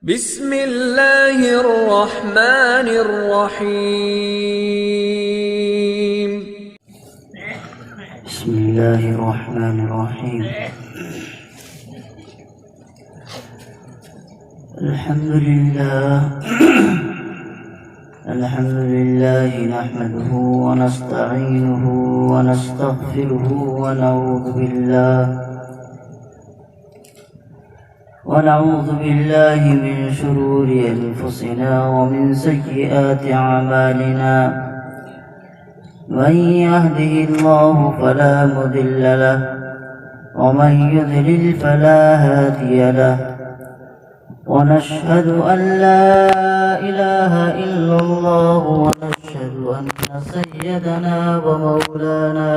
بسم اللہ الرحمن الرحیم بسم اللہ الرحمن الرحیم الحمد للہ نحمده ونستعینه ونستغفره ونعوذ بالله من شرور أنفسنا ومن سيئات أعمالنا من يهده الله فلا مضل له ومن يضلل فلا هادي له ونشهد أن لا إله إلا الله ونشهد أن سيدنا ومولانا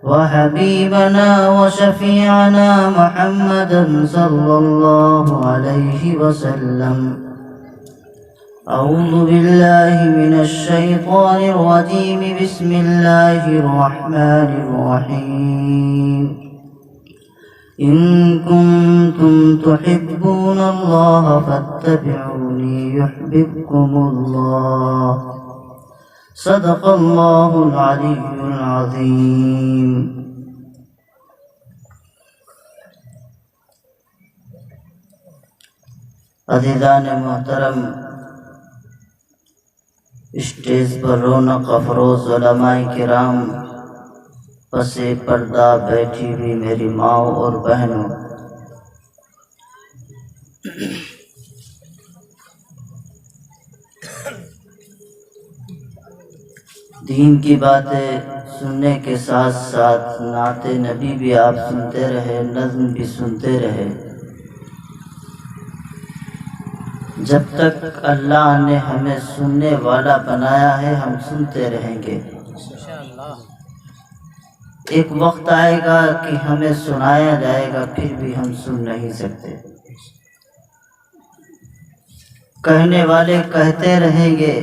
وحبيبنا وشفيعنا محمدا صلى الله عليه وسلم. أعوذ بالله من الشيطان الرجيم. بسم الله الرحمن الرحيم. إن كنتم تحبون الله فاتبعوني يحببكم الله. صدق اللہ العلی العظیم. عزیزان محترم، اسٹیج پر رونق افروز علماء کرام، پس پردہ بیٹھی ہوئی میری ماؤں اور بہنوں، دین کی باتیں سننے کے ساتھ ساتھ نعت نبی بھی آپ سنتے رہے، نظم بھی سنتے رہے. جب تک اللہ نے ہمیں سننے والا بنایا ہے ہم سنتے رہیں گے. ایک وقت آئے گا کہ ہمیں سنایا جائے گا، پھر بھی ہم سن نہیں سکتے. کہنے والے کہتے رہیں گے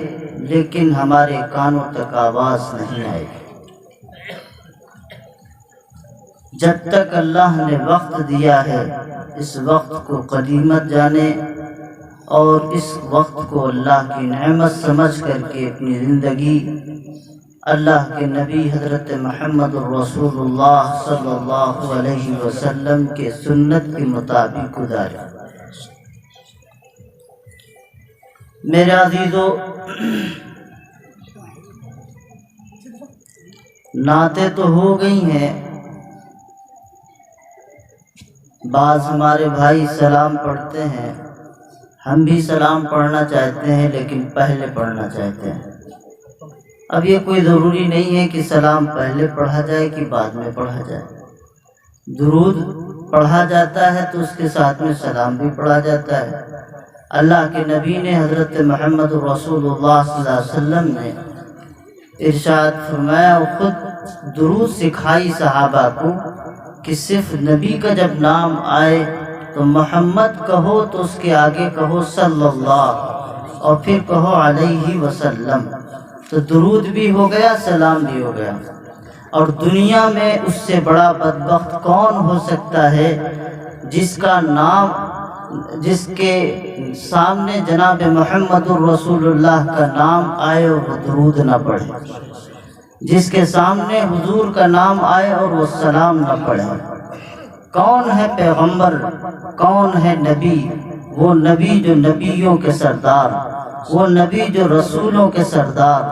لیکن ہمارے کانوں تک آواز نہیں آئے گی. جب تک اللہ نے وقت دیا ہے اس وقت کو قدیمت جانے اور اس وقت کو اللہ کی نعمت سمجھ کر کے اپنی زندگی اللہ کے نبی حضرت محمد الرسول اللہ صلی اللہ علیہ وسلم کے سنت کے مطابق گزارے. میرے عزیزو، نعتیں تو ہو گئی ہیں. بعض ہمارے بھائی سلام پڑھتے ہیں، ہم بھی سلام پڑھنا چاہتے ہیں لیکن پہلے پڑھنا چاہتے ہیں. اب یہ کوئی ضروری نہیں ہے کہ سلام پہلے پڑھا جائے کہ بعد میں پڑھا جائے. درود پڑھا جاتا ہے تو اس کے ساتھ میں سلام بھی پڑھا جاتا ہے. اللہ کے نبی نے حضرت محمد رسول اللہ صلی اللہ علیہ وسلم نے ارشاد فرمایا، اور خود درود سکھائی صحابہ کو کہ صرف نبی کا جب نام آئے تو محمد کہو تو اس کے آگے کہو صلی اللہ اور پھر کہو علیہ وسلم. تو درود بھی ہو گیا، سلام بھی ہو گیا. اور دنیا میں اس سے بڑا بدبخت کون ہو سکتا ہے جس کا نام، جس کے سامنے جناب محمد الرسول اللہ کا نام آئے اور وہ درود نہ پڑھے، جس کے سامنے حضور کا نام آئے اور وہ سلام نہ پڑھے. کون ہے پیغمبر، کون ہے نبی؟ وہ نبی جو نبیوں کے سردار، وہ نبی جو رسولوں کے سردار،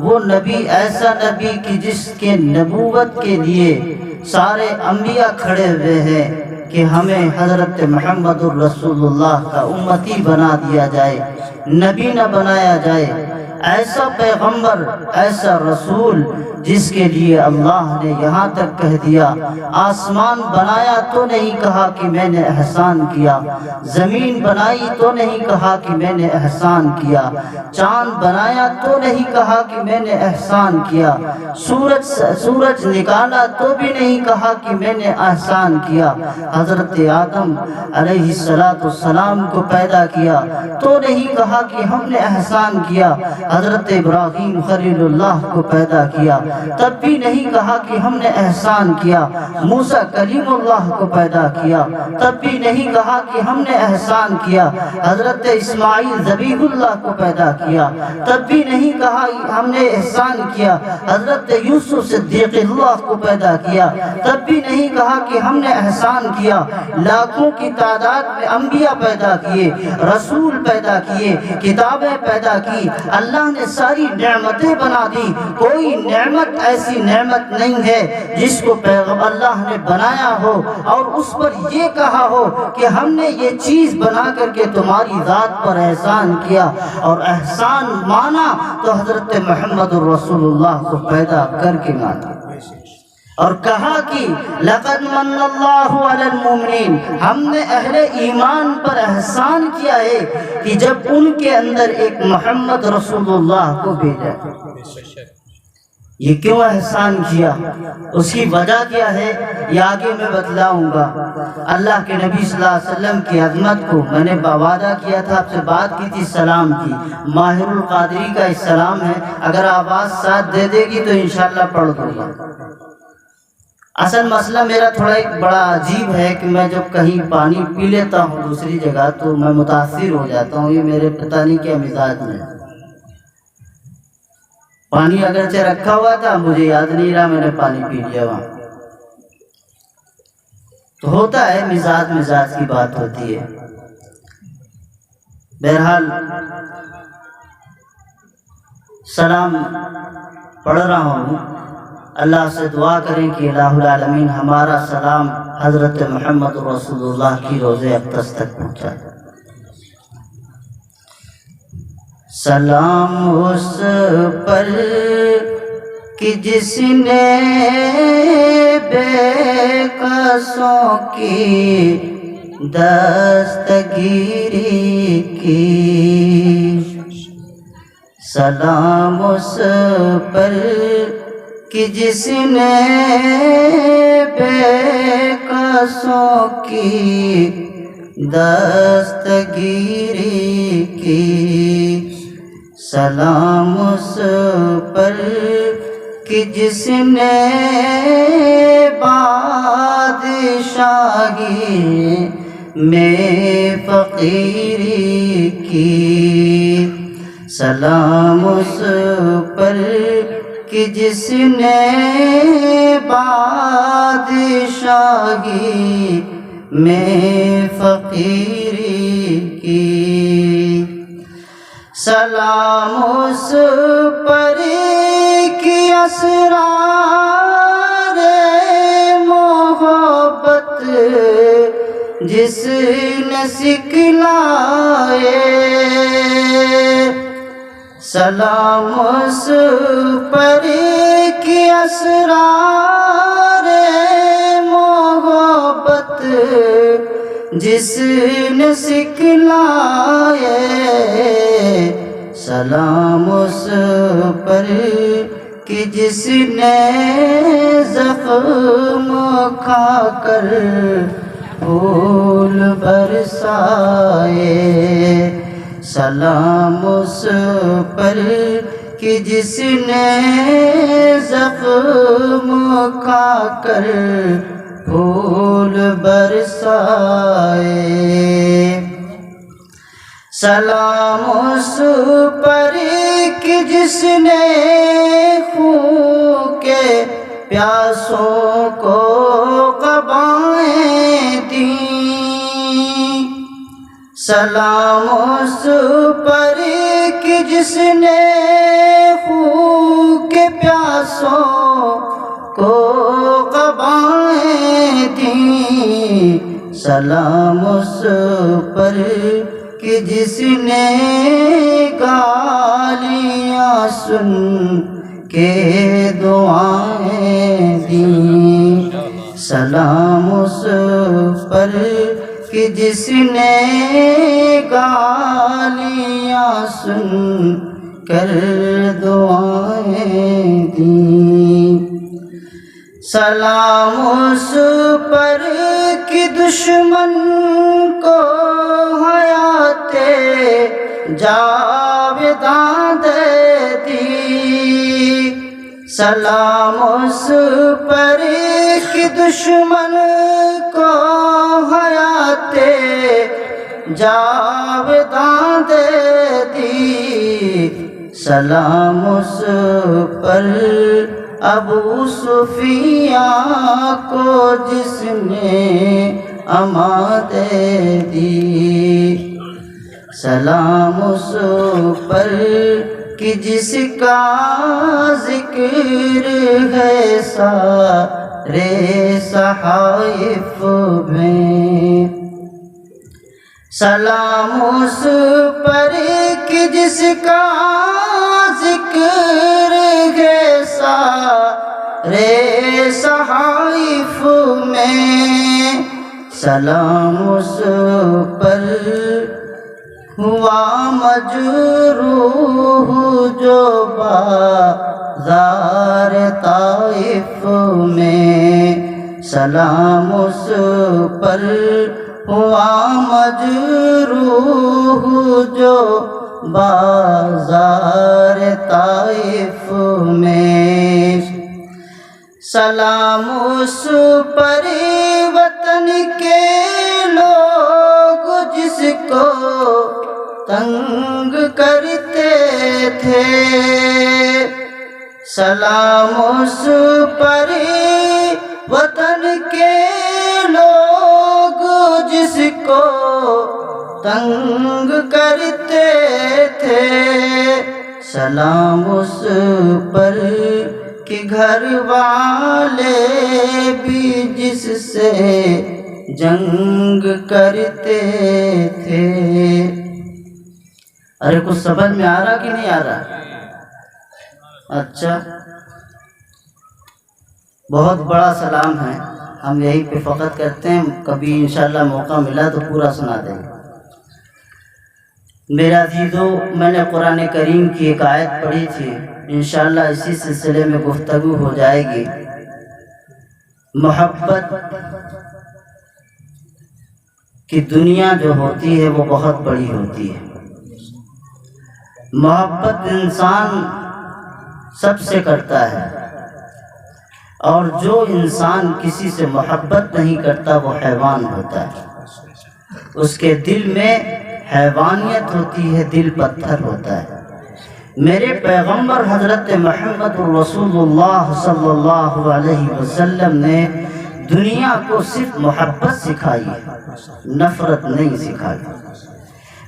وہ نبی ایسا نبی کہ جس کے نبوت کے لیے سارے انبیاء کھڑے ہوئے ہیں کہ ہمیں حضرت محمد الرسول اللہ کا امتی بنا دیا جائے، نبی نہ بنایا جائے. ایسا پیغمبر، ایسا رسول جس کے لیے اللہ نے یہاں تک کہہ دیا، آسمان بنایا تو نہیں کہا کہ میں نے احسان کیا، زمین بنائی تو نہیں کہا کہ میں نے احسان کیا، چاند بنایا تو نہیں کہا کہ میں نے احسان کیا، سورج نکالا تو بھی نہیں کہا کہ میں نے احسان کیا، حضرت آدم علیہ السلام کو پیدا کیا تو نہیں کہا کہ ہم نے احسان کیا، حضرت ابراہیم خلیل اللہ کو پیدا کیا، تب بھی نہیں کہا کہ ہم نے احسان کیا۔ موسیٰ کلیم اللہ کو پیدا کیا، تب بھی نہیں کہا کہ ہم نے احسان کیا۔ حضرت اسماعیل ذبیح اللہ کو پیدا کیا، تب بھی نہیں کہا ہم نے احسان کیا۔ حضرت یوسف صدیق اللہ کو پیدا کیا، تب بھی نہیں کہا کہ ہم نے احسان کیا۔ لاکھوں کی تعداد میں انبیاء پیدا کیے، رسول پیدا کیے، کتابیں پیدا کی، اللہ نے ساری نعمتیں بنا دی۔ کوئی نعمت ایسی نعمت نہیں ہے جس کو پیغمبر اللہ نے بنایا ہو اور اس پر یہ کہا ہو کہ ہم نے یہ چیز بنا کر کے تمہاری ذات پر احسان کیا۔ اور احسان مانا تو حضرت محمد الرسول اللہ کو پیدا کر کے مانا، اور کہا کہ لقد من اللہ علی المؤمنین، ہم نے اہل ایمان پر احسان کیا ہے کہ جب ان کے اندر ایک محمد رسول اللہ کو بھیجا۔ یہ کیوں احسان کیا، اس کی وجہ کیا ہے، یہ آگے میں بتلاؤں گا۔ اللہ کے نبی صلی اللہ علیہ وسلم کی عظمت کو میں نے وعدہ کیا تھا، آپ سے بات کی تھی سلام کی، ماہر القادری کا السلام ہے، اگر آواز ساتھ دے دے گی تو انشاءاللہ پڑھ دوں گا۔ اصل مسئلہ میرا تھوڑا ایک بڑا عجیب ہے کہ میں جب کہیں پانی پی لیتا ہوں دوسری جگہ تو میں متاثر ہو جاتا ہوں، یہ میرے پتہ نہیں کیا مزاج میں۔ پانی اگرچہ رکھا ہوا تھا، مجھے یاد نہیں رہا، میں نے پانی پی لیا وہاں۔ تو ہوتا ہے، مزاج کی بات ہوتی ہے۔ بہرحال سلام پڑھ رہا ہوں، اللہ سے دعا کریں کہ الہ العالمین ہمارا سلام حضرت محمد رسول اللہ کی روض اقدس تک پہنچا۔ سلام اس پر کہ جس نے بے کسوں کی دستگیری کی، سلام اس پر کہ جس نے بے کسوں کی دستگیری کی، سلام اس پر کہ جس نے بادشاہی میں فقیری کی، سلام اس پر کہ جس نے بادشاہی میں فقیری کی، سلام اس پر کہ اسرار محبت جس نے سکھلائے، سلام اس پر کہ اسرار محبت جس نے سکھلائے، سلام اس پر کہ جس نے زخم کھا کر پھول برسائے، سلام اس پر کہ جس نے زخم کھا کر پھول برسائے، سلام اس پر کہ جس نے خون کے پیاسوں کو قبائیں دیں، سلام اس پر کہ جس نے خون کے پیاسوں کو قبائیں دیں، سلام اس پر کہ جس نے گالیاں سن کے دعائیں دیں، سلام اس پر کہ جس نے گالیاں سن کر دعائیں دیں، سلام اس پر کہ دشمن کو حیات جاوداں دے سلام اس پر کہ دشمن کو حیات جاوداں دے دی، سلام اس پر ابو سفیان کو جس نے امان دے دی، سلام اس پر کہ جس کا ذکر ہے سارے صحائف میں، سلام اس پر کہ جس کا ذکر ہے سارے صحائف میں، سلام اس پر ہوا مجروح جو بازار طائف میں، سلام اس پر ہوا مجروح جو بازار طائف میں، سلام اس پر وطن کے لوگ جس کو تنگ کرتے تھے، سلام اس پر وطن کے لوگ جس کو تنگ کرتے تھے، سلام اس پر کہ گھر والے بھی جس سے جنگ کرتے تھے۔ ارے کچھ سمجھ میں آ رہا کہ نہیں آ رہا؟ اچھا، بہت بڑا سلام ہے، ہم یہی پہ فقط کرتے ہیں، کبھی انشاءاللہ موقع ملا تو پورا سنا دیں گے۔ میرا عزیزو، میں نے قرآن کریم کی ایک آیت پڑھی تھی، انشاءاللہ اسی سلسلے میں گفتگو ہو جائے گی۔ محبت کی دنیا جو ہوتی ہے وہ بہت بڑی ہوتی ہے۔ محبت انسان سب سے کرتا ہے، اور جو انسان کسی سے محبت نہیں کرتا وہ حیوان ہوتا ہے، اس کے دل میں حیوانیت ہوتی ہے، دل پتھر ہوتا ہے۔ میرے پیغمبر حضرت محمد رسول اللہ صلی اللہ علیہ وسلم نے دنیا کو صرف محبت سکھائی ہے، نفرت نہیں سکھائی۔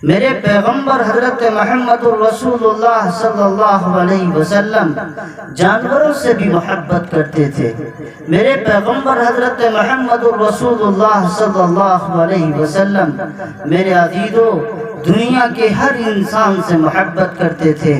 میرے پیغمبر حضرت محمد رسول اللہ صلی اللہ علیہ وسلم جانوروں سے بھی محبت کرتے تھے۔ میرے پیغمبر حضرت محمد رسول اللہ صلی اللہ علیہ وسلم میرے عزیزو دنیا کے ہر انسان سے محبت کرتے تھے،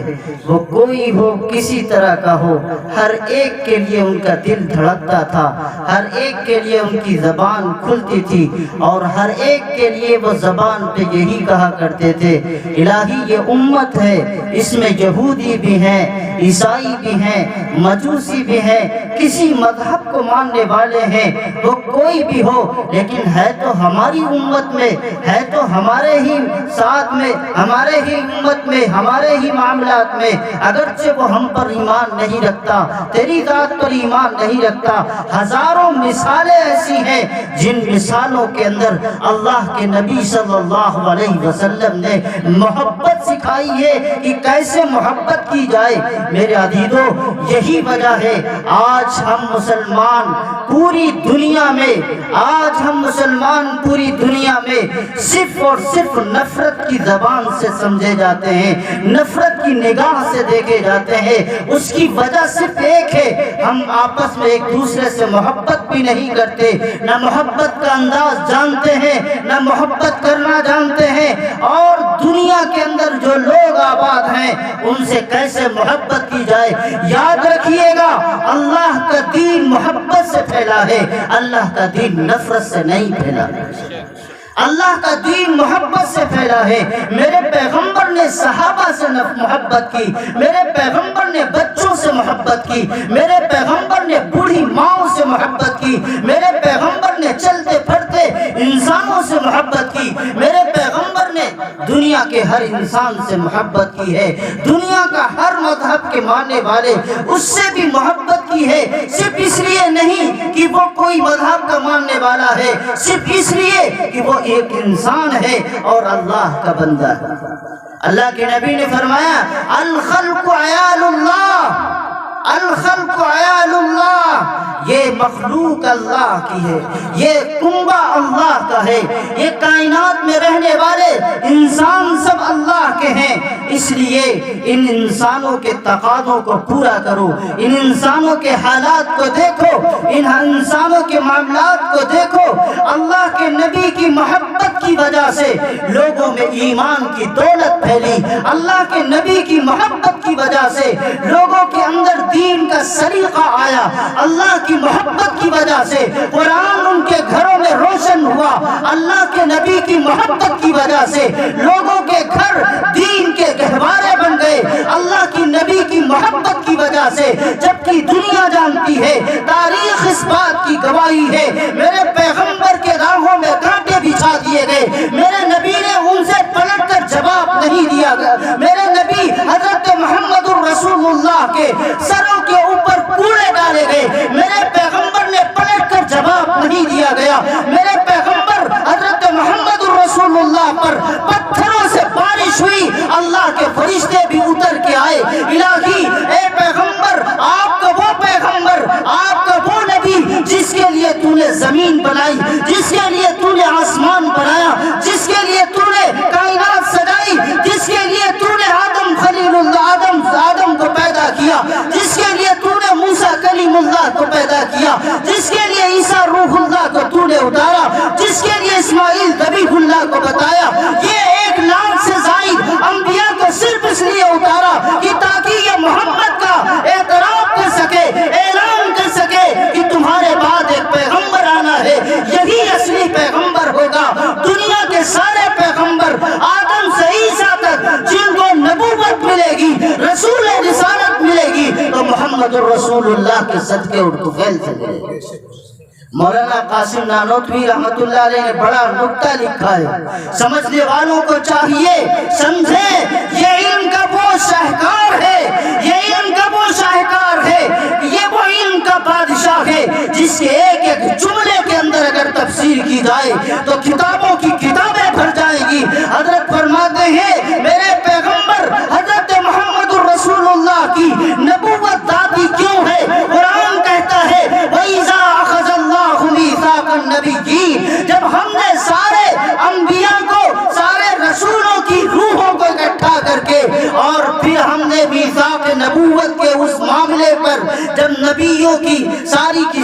وہ کوئی ہو کسی طرح کا ہو، ہر ایک کے لیے ان کا دل دھڑکتا تھا، ہر ایک کے لیے ان کی زبان کھلتی تھی، اور ہر ایک کے لیے وہ زبان پہ یہی کہا کرتے تھے، الہی یہ امت ہے، اس میں یہودی بھی ہیں، عیسائی بھی ہیں، مجوسی بھی ہیں، کسی مذہب کو ماننے والے ہیں، وہ کوئی بھی ہو، لیکن ہے تو ہماری امت میں، ہے تو ہمارے ہی ساتھ میں، ہمارے ہی امت میں، ہمارے ہی معاملات میں، اگرچہ وہ ہم پر ایمان نہیں رکھتا، تیری ذات پر ایمان نہیں رکھتا۔ ہزاروں مثالیں ایسی ہیں جن مثالوں کے اندر اللہ کے نبی صلی اللہ علیہ وسلم نے محبت سکھائی ہے کہ کیسے محبت کی جائے۔ میرے عزیزو یہی وجہ ہے آج ہم مسلمان پوری دنیا میں، آج ہم مسلمان پوری دنیا میں صرف اور صرف نفرت کی زبان سے سمجھے جاتے ہیں، نفرت کی نگاہ سے دیکھے جاتے ہیں۔ اس کی وجہ صرف ایک ہے، ہم آپس میں ایک دوسرے سے محبت بھی نہیں کرتے، نہ محبت کا انداز جانتے ہیں، نہ محبت کرنا جانتے ہیں، اور دنیا کے اندر جو لوگ آباد ہیں ان سے کیسے محبت کی جائے۔ یاد رکھیے گا اللہ کا دین محبت سے پھیلا ہے، اللہ کا دین نفرت سے نہیں پھیلا۔ اللہ کا دین محبت سے پھیلا ہے۔ میرے پیغمبر نے صحابہ سے محبت کی، میرے پیغمبر نے بچوں سے محبت کی، میرے پیغمبر نے بوڑھی ماؤں سے محبت کی، میرے پیغمبر نے چلتے پھرتے انسانوں سے محبت کی، میرے پیغمبر نے دنیا کے ہر انسان سے محبت کی ہے، دنیا کا ہر مذہب کے ماننے والے اس سے بھی محبت کی ہے، صرف اس لیے نہیں کہ وہ کوئی مذہب کا ماننے والا ہے، صرف اس لیے کہ وہ ایک انسان ہے اور اللہ کا بندہ ہے۔ اللہ کے نبی نے فرمایا الخلق عیال اللہ، الخلق عیال اللہ، یہ مخلوق اللہ کی ہے، یہ کنبہ اللہ کا ہے، یہ کائنات میں رہنے والے انسان سب اللہ کے ہیں، اس لیے ان انسانوں کے تقاضوں کو پورا کرو، ان انسانوں کے حالات کو دیکھو، ان انسانوں کے معاملات کو دیکھو۔ اللہ کے نبی کی محبت کی وجہ سے لوگوں میں ایمان کی دولت پھیلی، اللہ کے نبی کی محبت کی وجہ سے لوگوں کے اندر دین کا سلیقہ آیا، اللہ کی محبت کی وجہ سے قرآن ان کے گھروں میں روشن ہوا، اللہ کے نبی کی محبت کی وجہ سے لوگوں کے گھر دین کے گہوارے بن گئے، اللہ کی نبی کی محبت کی وجہ سے، جبکہ دنیا جانتی ہے، تاریخ اس بات کی گواہی ہے، میرے پیغمبر کے راہوں میں کانٹے بچھا دیے گئے، میرے نبی نے ان سے پلٹ کر جواب نہیں دیا گیا، میرے نبی حضرت محمد الرسول اللہ کے سروں کے اوپر کوڑے ڈالے گئے، میرے پیغمبر نے پلٹ کر جواب نہیں دیا گیا، میرے پیغمبر حضرت محمد الرسول اللہ پر پتھروں سے بارش ہوئی، اللہ کے فرشتے بھی اتر کے آئے، الہی اے پیغمبر، آپ کا وہ پیغمبر، آپ کا وہ نبی جس کے لیے تو نے زمین بنائی، جس کے لیے تو نے آسمان بنایا، جس کے لیے تو نے کائنات سجائی، جس کے لیے تو نے آدم خلیل اللہ آدم کو پیدا کیا، جس کے لیے تو نے موسیٰ کلیم اللہ کو پیدا کیا، جس کے لیے عیسیٰ روح اللہ کو تو نے اتارا، جس کے لیے اسماعیل ذبیح اللہ کو بتایا، یہ 1 لاکھ سے زائد انبیاء کو صرف اس لیے اتارا کہ تاکہ یہ محمد کا اعتراف کر سکے، اعلان کر سکے کہ تمہارے بعد ایک پیغمبر آنا ہے، یہی اصلی پیغمبر ہوگا۔ دنیا کے سارے پیغمبر آدم سے عیسیٰ تک جن کو نبوت ملے گی، رسول رسالت ملے گی، تو محمد الرسول اللہ کے صدقے اور طفیل سے ملے گی۔ مولانا قاسم نانوتوی رحمت اللہ علیہ نے بڑا نکتہ لکھا ہے، سمجھنے والوں کو چاہیے سمجھیں یہ علم کا وہ شاہکار ہے، یہ علم کا وہ شاہکار ہے، یہ وہ علم کا بادشاہ ہے جس کے ایک ایک جملے کے اندر اگر تفسیر کی جائے تو کتابوں کی کتابیں بھر جائیں گی۔ حضرت فرماتے ہیں میرے پیغمبر حضرت محمد الرسول اللہ کی نبوت ذاتی کیوں ہے؟ قرآن کہتا ہے وَإِذَا أَخَذَ اللَّهُ مِيثَاقَ النَّبِيِّينَ، جب ہم نے سارے انبیاء کو، سارے رسولوں کی روحوں کو اکٹھا کر کے، اور پھر ہم نے میثاق نبوت کے اس معاملے پر جب نبیوں کی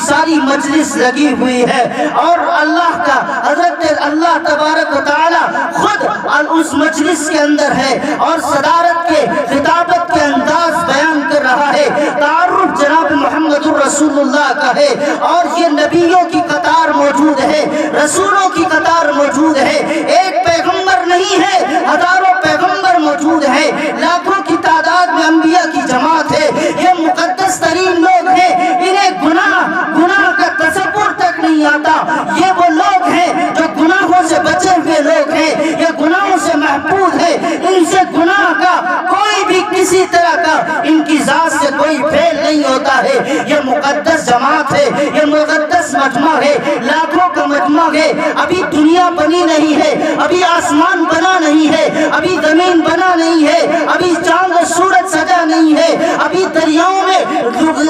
ساری مجلس لگی ہوئی ہے اور اللہ کا حضرت اللہ تبارک و تعالی خود اس مجلس کے اندر ہے اور صدارت کے خطابت کے انداز بیان کر رہا ہے، تعارف جناب محمد الرسول اللہ کا ہے، اور یہ نبیوں کی قطار موجود ہے، رسولوں کی قطار موجود ہے، ایک پیغمبر نہیں ہے، ہزاروں پیغمبر موجود ہیں، لاکھوں کی تعداد میں انبیاء کی جماعت ہے، یہ مقدس ترین لوگ ہیں، انہیں گناہ کا تصور تک نہیں آتا، یہ وہ لوگ ہیں جو گناہوں سے بچے ہوئے لوگ ہیں، یہ گناہوں سے محفوظ ہے، ان سے گناہ کا کوئی بھی کسی طرح کا ان کی ذات سے کوئی فعل نہیں ہوتا ہے، یہ مقدس جماعت ہے، یہ مقدس مجمع ہے، لاکھوں کا مجمع ہے، ابھی دنیا بنی نہیں ہے، ابھی آسمان بنا نہیں ہے، ابھی زمین بنا نہیں ہے، ابھی چاند و سورج سجا نہیں ہے، ابھی دریاؤں میں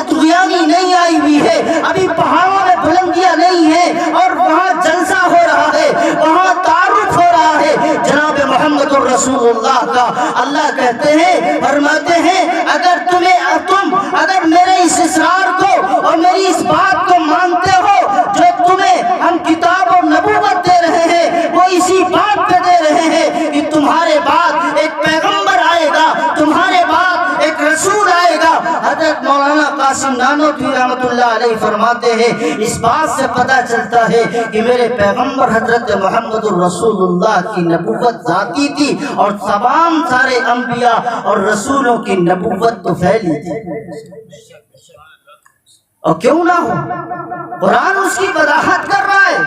طغیانی نہیں آئی ہوئی ہے، ابھی پہاڑوں میں بلندیاں نہیں ہیں، اور وہاں جلسہ ہو رہا ہے، وہاں تعارف ہو رہا ہے جناب محمد الرسول اللہ کا۔ اللہ کہتے ہیں، فرماتے ہیں اگر میرے اس اصرار کو اور میری اس بات کو مانتے ہو جو تمہیں ہم کتاب اور نبوت دے رہے ہیں، وہ اسی بات پہ دے رہے ہیں کہ تمہارے بعد ایک پیغمبر آئے گا، تمہارے بعد ایک رسول آئے گا۔ حضرت مولانا قاسم نانوتوی رحمت اللہ علیہ فرماتے ہیں اس بات سے پتہ چلتا ہے کہ میرے پیغمبر حضرت محمد الرسول اللہ کی نبوت ذاتی تھی اور تمام سارے انبیاء اور رسولوں کی نبوت تو پھیلی تھی، اور کیوں نہ ہو، قرآن اس کی وضاحت کر رہا ہے،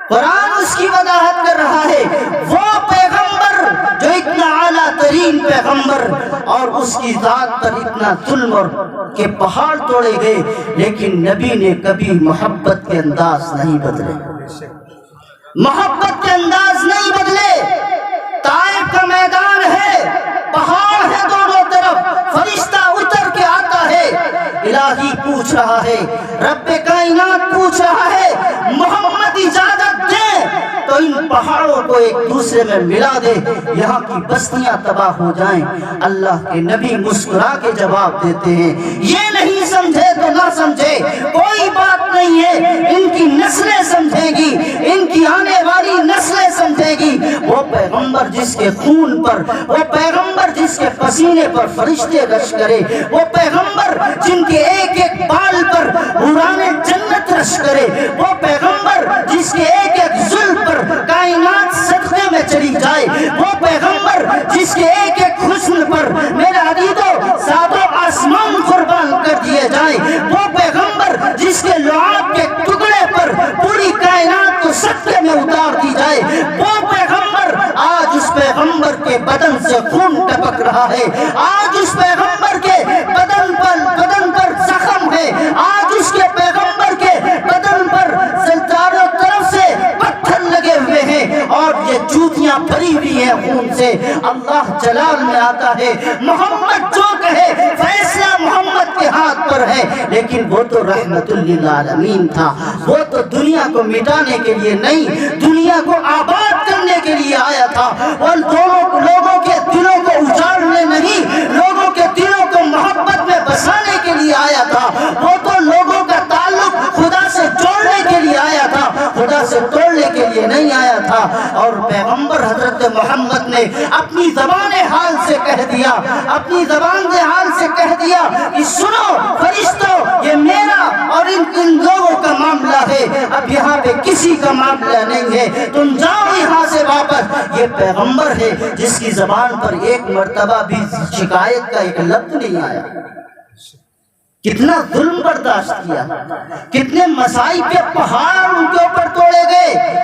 قرآن اس کی وضاحت کر رہا ہے، وہ پیغمبر ترین پیغمبر اور اس کی ذات پر اتنا ظلم اور کہ پہاڑ توڑے گئے، لیکن نبی نے کبھی محبت کے انداز نہیں بدلے، محبت کے انداز نہیں بدلے۔ طائف کا میدان ہے، پہاڑ ہے دونوں طرف، فرشتہ اتر کے آتا ہے، الہی پوچھ رہا ہے، رب کائنات پوچھ رہا ہے، محمد اجازت دے تو ان پہاڑوں کو ایک دوسرے میں ملا دے، یہاں کی بستیاں تباہ ہو جائیں۔ اللہ کے نبی مسکرا کے جواب دیتے ہیں، یہ نہیں سمجھے تو نہ سمجھے، کوئی بات نہیں ہے، ان کی نسلیں سمجھیں گی، ان کی آنے والی نسلیں سمجھیں گی۔ وہ پیغمبر جس کے خون پر، وہ پیغمبر جس کے پسینے پر فرشتے رش کرے، وہ پیغمبر جن کے ایک ایک بال پر حوران جنت رش کرے، وہ پیغمبر جس کے ایک ایک زلف پر کائنات صدقے میں چلی جائے، وہ پیغمبر جس کے ایک ایک حسن پر میرے عزیزو ساتوں آسمان قربان کر دیے جائیں، وہ پیغمبر جس کے لعاب کے ٹکڑے پر پوری کائنات کو صدقے میں اتار دی جائے، وہ پیغمبر، آج اس پیغمبر کے بدن سے خون ٹپک رہا ہے، آج اس پیغمبر کے بدن پر زخم ہے، آج اس کے پیغمبر کے بدن پر چاروں طرف سے پتھر لگے ہوئے ہیں اور یہ جوتیاں بھری ہوئی ہیں خون سے۔ اللہ جلال میں آتا ہے، محمد جو کہے فیصلہ محمد کے ہاتھ پر ہے، لیکن وہ تو رحمت للعالمین تھا، وہ تو دنیا کو مٹانے کے لیے نہیں، دنیا کو آباد کرنے کے لیے آیا تھا، اور دونوں لوگوں کے دلوں کو اجاڑنے نہیں، لوگوں کے دلوں کو محبت میں بسانے کے لیے آیا تھا، وہ تو لوگوں کا تعلق خدا سے جوڑنے کے لیے آیا تھا، خدا سے توڑنے کے لیے نہیں آیا تھا۔ اور پیغمبر حضرت محمد نے اپنی زبان حال سے کہہ دیا، اپنی زبان حال سے کہہ دیا کہ سنو فرشتوں، یہ میرا اور ان لوگوں کا معاملہ ہے، اب یہاں پہ کسی کا معاملہ نہیں ہے، تم جاؤ یہاں سے واپس۔ یہ پیغمبر ہے جس کی زبان پر ایک مرتبہ بھی شکایت کا ایک لفظ نہیں آیا، کتنا ظلم برداشت کیا، کتنے مصائب کے پہاڑ ان کے اوپر توڑے گئے۔